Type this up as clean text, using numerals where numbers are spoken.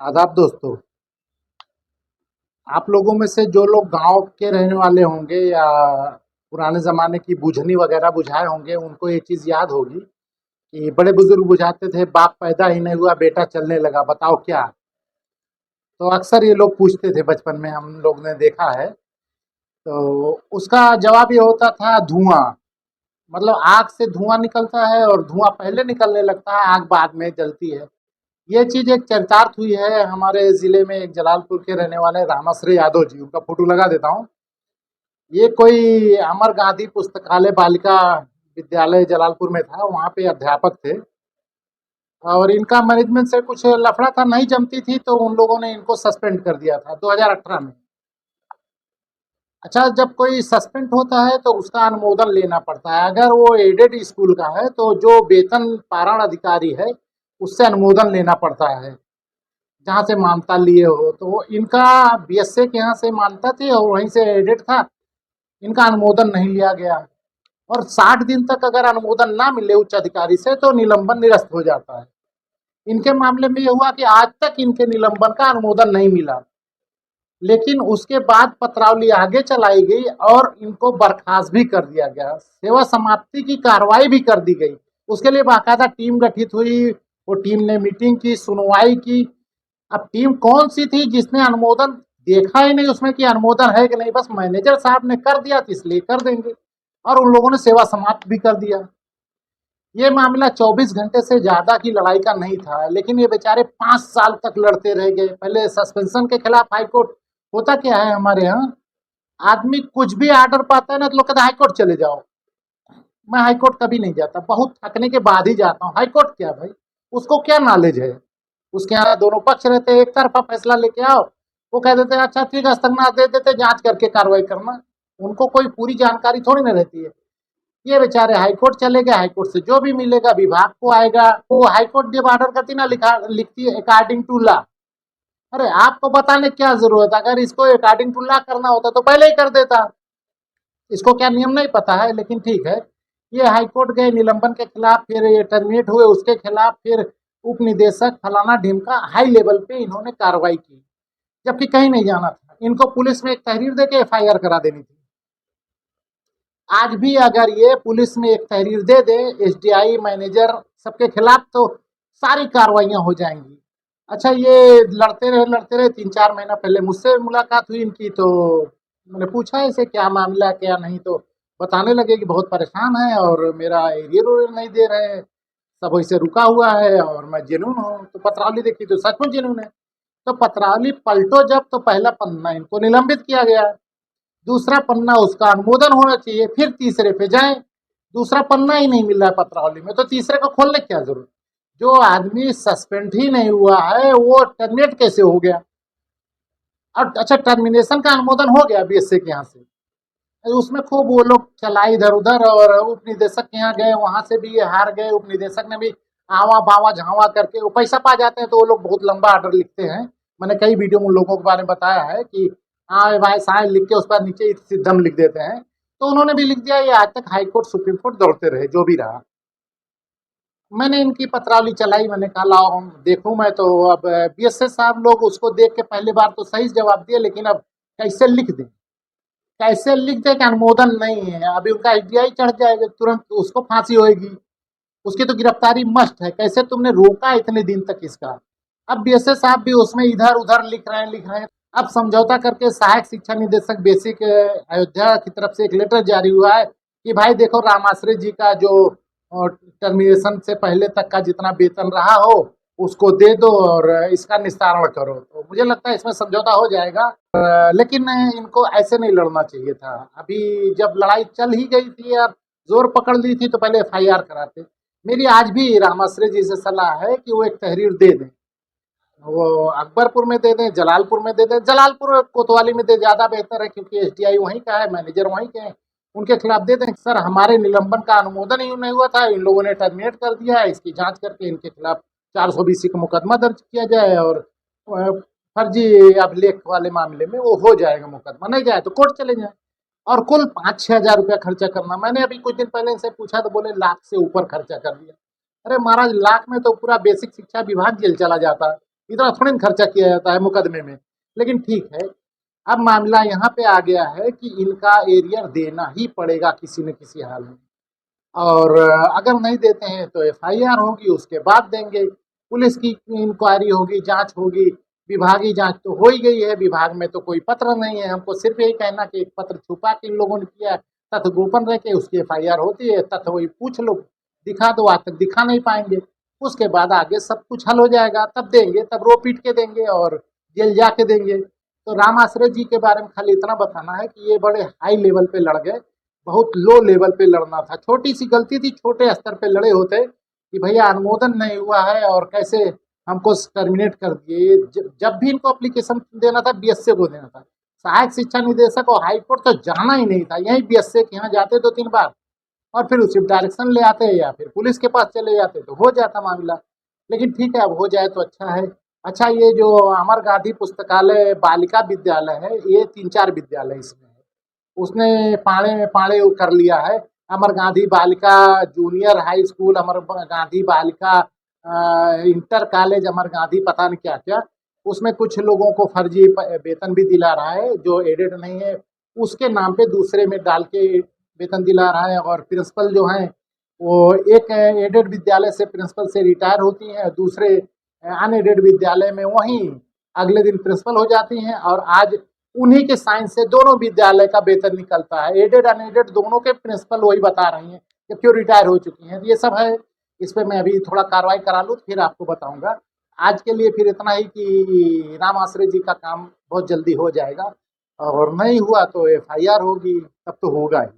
आदाब दोस्तों। आप लोगों में से जो लोग गांव के रहने वाले होंगे या पुराने ज़माने की बुझनी वगैरह बुझाए होंगे, उनको ये चीज़ याद होगी कि बड़े बुजुर्ग बुझाते थे, बाप पैदा ही नहीं हुआ बेटा चलने लगा, बताओ क्या। तो अक्सर ये लोग पूछते थे, बचपन में हम लोग ने देखा है। तो उसका जवाब ये होता था, धुआं। मतलब आग से धुआं निकलता है और धुआं पहले निकलने लगता है, आग बाद में जलती है। ये चीज़ एक चरितार्थ हुई है हमारे ज़िले में। एक जलालपुर के रहने वाले रामाश्री यादव जी, उनका फ़ोटो लगा देता हूँ। ये कोई अमर गांधी पुस्तकालय बालिका विद्यालय जलालपुर में था, वहाँ पे अध्यापक थे। और इनका मैनेजमेंट से कुछ लफड़ा था, नहीं जमती थी, तो उन लोगों ने इनको सस्पेंड कर दिया था 2018 में। अच्छा, जब कोई सस्पेंड होता है तो उसका अनुमोदन लेना पड़ता है। अगर वो एडेड स्कूल का है तो जो वेतन पारण अधिकारी है, उससे अनुमोदन लेना पड़ता है, जहाँ से मान्यता लिए हो। तो इनका बीएसए के यहाँ से मान्यता थी और वहीं से एडेड था। इनका अनुमोदन नहीं लिया गया और 60 दिन तक अगर अनुमोदन ना मिले उच्च अधिकारी से तो निलंबन निरस्त हो जाता है। इनके मामले में ये हुआ कि आज तक इनके निलंबन का अनुमोदन नहीं मिला। लेकिन उसके बाद पत्रावली आगे चलाई गई और इनको बर्खास्त भी कर दिया गया, सेवा समाप्ति की कार्रवाई भी कर दी गई। उसके लिए बाकायदा टीम गठित हुई, वो टीम ने मीटिंग की, सुनवाई की। अब टीम कौन सी थी जिसने अनुमोदन देखा ही नहीं उसमें कि अनुमोदन है कि नहीं, बस मैनेजर साहब ने कर दिया तो इसलिए कर देंगे, और उन लोगों ने सेवा समाप्त भी कर दिया। ये मामला 24 घंटे से ज्यादा की लड़ाई का नहीं था, लेकिन ये बेचारे 5 साल तक लड़ते रह गए। पहले सस्पेंशन के खिलाफ हाईकोर्ट। होता क्या है हमारे यहाँ, आदमी कुछ भी आर्डर पाता है ना तो लोग कहते हैं हाईकोर्ट चले जाओ। मैं हाईकोर्ट कभी नहीं जाता, बहुत थकने के बाद ही जाता हूँ। हाईकोर्ट क्या भाई, उसको क्या नॉलेज है। उसके यहाँ दोनों पक्ष रहते हैं, एक तरफा फैसला लेके आओ। वो कह देते हैं अच्छा ठीक है, स्थगना दे देते, जांच करके कार्रवाई करना। उनको कोई पूरी जानकारी थोड़ी ना रहती है। ये बेचारे हाईकोर्ट चले गए, हाईकोर्ट से जो भी मिलेगा विभाग को आएगा। वो हाईकोर्ट जब ऑर्डर करती ना, लिखा लिखती है अकॉर्डिंग टू लॉ। अरे आपको बताने की क्या जरूरत है, अगर इसको अकॉर्डिंग टू लॉ करना होता तो पहले ही कर देता। इसको क्या नियम नहीं पता है, लेकिन ठीक है। ये हाईकोर्ट गए निलंबन के खिलाफ, फिर ये टर्मिनेट हुए उसके खिलाफ, फिर उप निदेशक फलाना ढिमका हाई लेवल पे इन्होंने कार्रवाई की, जबकि कहीं नहीं जाना था इनको। पुलिस में एक तहरीर देके एफआईआर करा देनी थी। आज भी अगर ये पुलिस में एक तहरीर दे दे एसडीआई मैनेजर सबके खिलाफ, तो सारी कार्रवाइयां हो जाएंगी। अच्छा, ये लड़ते रहे 3-4 महीना पहले मुझसे मुलाकात हुई इनकी, तो मैंने पूछा इसे क्या मामला क्या नहीं, तो बताने लगे कि बहुत परेशान है और मेरा एरियर नहीं दे रहे हैं, सब वैसे रुका हुआ है और मैं जेन्युइन हूँ। तो पत्रावली देखी तो सचमुच जेन्युइन है। तो पत्रावली पलटो जब, तो पहला पन्ना इनको निलंबित किया गया, दूसरा पन्ना उसका अनुमोदन होना चाहिए, फिर तीसरे पे जाए। दूसरा पन्ना ही नहीं मिल रहा है पत्रावली में, तो तीसरे को खोलने की क्या जरूरत। जो आदमी सस्पेंड ही नहीं हुआ है वो टर्मिनेट कैसे हो गया। और अच्छा, टर्मिनेशन का अनुमोदन हो गया बीएससी के यहाँ से, उसमें खूब वो लोग चला इधर उधर, और उप निदेशक के यहाँ गए, वहां से भी ये हार गए। उप निदेशक ने भी आवा बावा झावा करके, वो पैसा पा जाते हैं तो वो लोग बहुत लंबा ऑर्डर लिखते हैं। मैंने कई वीडियो में उन लोगों के बारे में बताया है कि हाँ भाई साइन लिख के उस पर नीचे सिद्धम लिख देते हैं। तो उन्होंने भी लिख दिया। ये आज तक हाई कोर्ट सुप्रीम कोर्ट दौड़ते रहे, जो भी रहा। मैंने इनकी पत्रावली चलाई, मैंने कहा लाओ हम देखूं। मैं तो अब बीएसएस साहब लोग उसको देख के पहली बार तो सही जवाब दिए, लेकिन अब कैसे लिख दें, कैसे लिख दे कि अनुमोदन नहीं है। अभी उनका एफडीआई चढ़ जाएगा, तुरंत उसको फांसी होएगी, उसकी तो गिरफ्तारी मस्ट है। कैसे तुमने रोका इतने दिन तक इसका। अब बीएसएस साहब भी उसमें इधर उधर लिख रहे हैं। अब समझौता करके सहायक शिक्षा निदेशक बेसिक अयोध्या की तरफ से एक लेटर जारी हुआ है कि भाई देखो, रामाश्रय जी का जो टर्मिनेशन से पहले तक का जितना वेतन रहा हो उसको दे दो और इसका निस्तारण करो। तो मुझे लगता है इसमें समझौता हो जाएगा। लेकिन इनको ऐसे नहीं लड़ना चाहिए था। अभी जब लड़ाई चल ही गई थी और जोर पकड़ ली थी तो पहले एफआईआर कराते। मेरी आज भी रामाश्रय जी से सलाह है कि वो एक तहरीर दे दें, वो अकबरपुर में दे दें, जलालपुर में दे दें। जलालपुर कोतवाली में दे, ज़्यादा बेहतर है क्योंकि एसडीआई वहीं का है, मैनेजर वहीं के हैं। उनके खिलाफ दे दें, सर हमारे निलंबन का अनुमोदन ही नहीं हुआ था, इन लोगों ने टर्मिनेट कर दिया है, इसकी जांच करके इनके खिलाफ 420 का मुकदमा दर्ज किया जाए और फर्जी अभिलेख वाले मामले में वो हो जाएगा। मुकदमा नहीं जाए तो कोर्ट चले जाए। और कुल 5-6 हज़ार रुपया खर्चा करना। मैंने अभी कुछ दिन पहले इनसे पूछा तो बोले लाख से ऊपर खर्चा कर दिया। अरे महाराज, लाख में तो पूरा बेसिक शिक्षा विभाग जेल चला जाता है। इतना थोड़ी न खर्चा किया जाता है मुकदमे में। लेकिन ठीक है, अब मामला यहाँ पे आ गया है कि इनका एरियर देना ही पड़ेगा किसी न किसी हाल में। और अगर नहीं देते हैं तो एफआईआर होगी, उसके बाद देंगे। पुलिस की इंक्वायरी होगी, जांच होगी, विभागीय जांच तो हो ही गई है। विभाग में तो कोई पत्र नहीं है, हमको सिर्फ यही कहना कि एक पत्र छुपा के इन लोगों ने किया है, तथ्य गोपन रह के उसकी एफआईआर होती है, तथ्य वही पूछ लो, दिखा दो, आज तक दिखा नहीं पाएंगे। उसके बाद आगे सब कुछ हल हो जाएगा, तब देंगे, तब रो पीट के देंगे और जेल जाके देंगे। तो राम आश्रय जी के बारे में खाली इतना बताना है कि ये बड़े हाई लेवल पे लड़ गए, बहुत लो लेवल पे लड़ना था। छोटी सी गलती थी, छोटे स्तर पे लड़े होते कि भैया अनुमोदन नहीं हुआ है और कैसे हमको टर्मिनेट कर दिए। जब भी इनको अप्लीकेशन देना था बीएसए को देना था, सहायक शिक्षा निदेशक और हाईकोर्ट तो जाना ही नहीं था, यही बीएसए के यहाँ जाते 2-3 बार और फिर उसी डायरेक्शन ले आते या फिर पुलिस के पास चले जाते तो हो जाता मामला। लेकिन ठीक है, अब हो जाए तो अच्छा है। अच्छा, ये जो अमर गांधी पुस्तकालय बालिका विद्यालय है, ये 3-4 विद्यालय इसमें है। उसने पाड़े में पाड़े कर लिया है। अमर गांधी बालिका जूनियर हाई स्कूल, अमर गांधी बालिका इंटर कॉलेज, अमर गांधी पता नहीं क्या क्या। उसमें कुछ लोगों को फर्जी वेतन भी दिला रहा है जो एडेड नहीं है, उसके नाम पे दूसरे में डाल के वेतन दिला रहा है। और प्रिंसिपल जो हैं वो एक एडेड विद्यालय से प्रिंसिपल से रिटायर होती हैं, दूसरे अनएडेड विद्यालय में वहीं अगले दिन प्रिंसिपल हो जाती हैं। और आज उन्हीं के साइन से दोनों विद्यालय का वेतन निकलता है, एडेड अनएडेड दोनों के प्रिंसिपल वही बता रही हैं कि क्यों रिटायर हो चुकी हैं। ये सब है, इस पे मैं अभी थोड़ा कार्रवाई करा लूँ फिर आपको बताऊंगा। आज के लिए फिर इतना ही कि राम आश्रय जी का काम बहुत जल्दी हो जाएगा, और नहीं हुआ तो एफआईआर होगी, तब तो होगा ही।